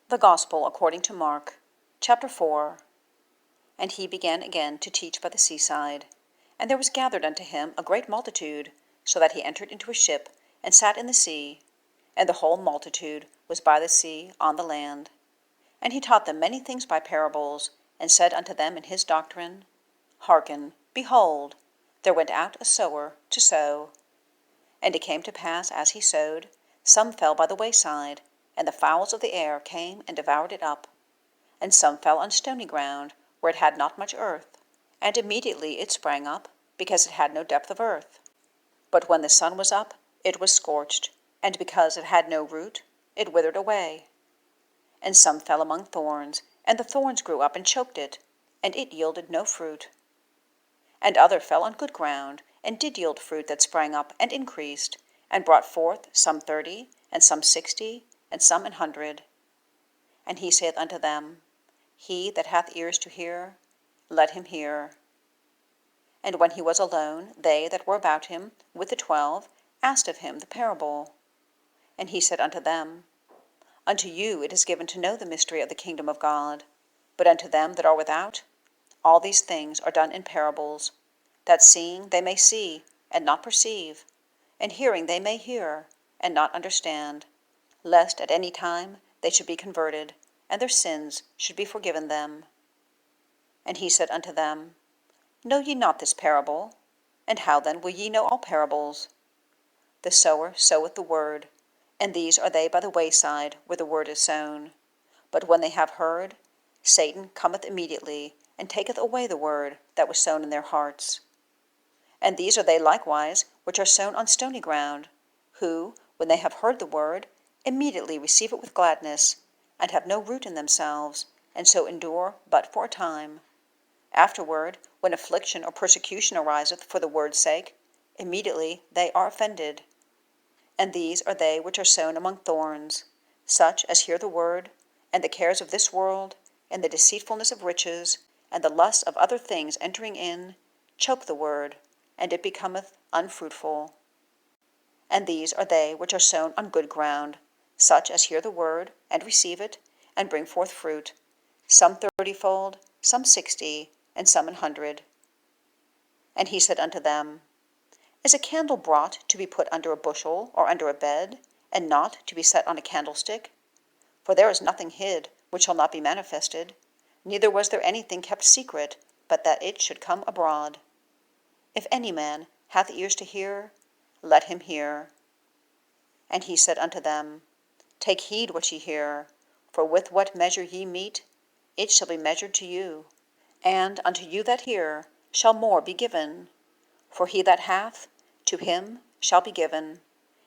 The Gospel according to Mark, chapter 4. And he began again to teach by the seaside. And there was gathered unto him a great multitude, so that he entered into a ship, and sat in the sea. And the whole multitude was by the sea on the land. And he taught them many things by parables, and said unto them in his doctrine, Hearken, behold, there went out a sower to sow. And it came to pass, as he sowed, some fell by the wayside, and the fowls of the air came and devoured it up. And some fell on stony ground, where it had not much earth, and immediately it sprang up, because it had no depth of earth. But when the sun was up, it was scorched, and because it had no root, it withered away. And some fell among thorns, and the thorns grew up and choked it, and it yielded no fruit. And other fell on good ground, and did yield fruit that sprang up and increased, and brought forth some 30, and some 60, and some 100. And he saith unto them, He that hath ears to hear, let him hear. And when he was alone, they that were about him with the 12 asked of him the parable. And he said unto them, Unto you it is given to know the mystery of the kingdom of God, but unto them that are without, all these things are done in parables, that seeing they may see, and not perceive, and hearing they may hear, and not understand, lest at any time they should be converted, and their sins should be forgiven them. And he said unto them, Know ye not this parable? And how then will ye know all parables? The sower soweth the word, and these are they by the wayside, where the word is sown. But when they have heard, Satan cometh immediately, and taketh away the word that was sown in their hearts. And these are they likewise which are sown on stony ground, who, when they have heard the word, immediately receive it with gladness, and have no root in themselves, and so endure but for a time. Afterward, when affliction or persecution ariseth for the word's sake, immediately they are offended. And these are they which are sown among thorns, such as hear the word, and the cares of this world, and the deceitfulness of riches, and the lust of other things entering in, choke the word, and it becometh unfruitful. And these are they which are sown on good ground, such as hear the word, and receive it, and bring forth fruit, some 30-fold, some 60, and some 100. And he said unto them, Is a candle brought to be put under a bushel, or under a bed, and not to be set on a candlestick? For there is nothing hid, which shall not be manifested, neither was there anything kept secret, but that it should come abroad. If any man hath ears to hear, let him hear. And he said unto them, Take heed what ye hear, for with what measure ye mete, it shall be measured to you, and unto you that hear shall more be given. For he that hath, to him shall be given,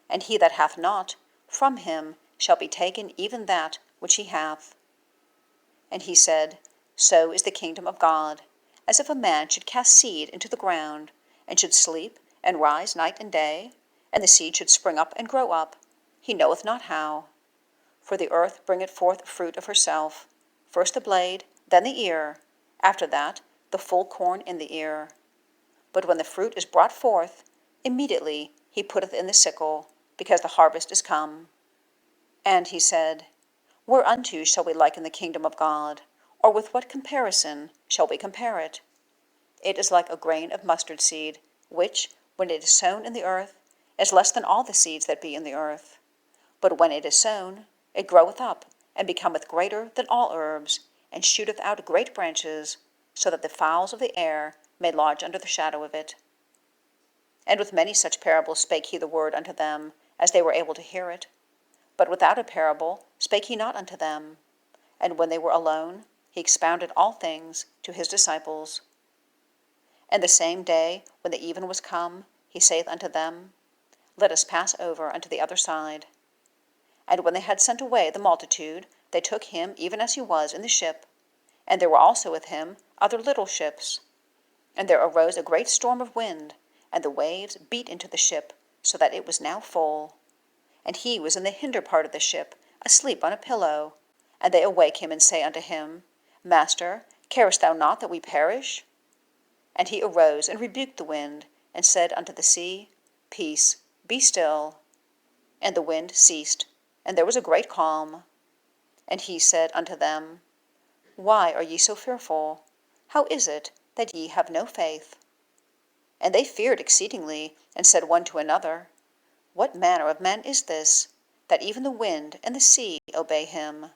and he that hath not, from him shall be taken even that which he hath. And he said, So is the kingdom of God, as if a man should cast seed into the ground, and should sleep, and rise night and day, and the seed should spring up and grow up, he knoweth not how. For the earth bringeth forth fruit of herself, first the blade, then the ear, after that the full corn in the ear. But when the fruit is brought forth, immediately he putteth in the sickle, because the harvest is come. And he said, Whereunto shall we liken the kingdom of God, or with what comparison shall we compare it? It is like a grain of mustard seed, which, when it is sown in the earth, is less than all the seeds that be in the earth. But when it is sown, it groweth up, and becometh greater than all herbs, and shooteth out great branches, so that the fowls of the air may lodge under the shadow of it. And with many such parables spake he the word unto them, as they were able to hear it. But without a parable spake he not unto them. And when they were alone, he expounded all things to his disciples. And the same day, when the even was come, he saith unto them, Let us pass over unto the other side. And when they had sent away the multitude, they took him even as he was in the ship. And there were also with him other little ships. And there arose a great storm of wind, and the waves beat into the ship, so that it was now full. And he was in the hinder part of the ship, asleep on a pillow. And they awake him, and say unto him, Master, carest thou not that we perish? And he arose, and rebuked the wind, and said unto the sea, Peace, be still. And the wind ceased, and there was a great calm. And he said unto them, Why are ye so fearful? How is it that ye have no faith? And they feared exceedingly, and said one to another, What manner of man is this, that even the wind and the sea obey him?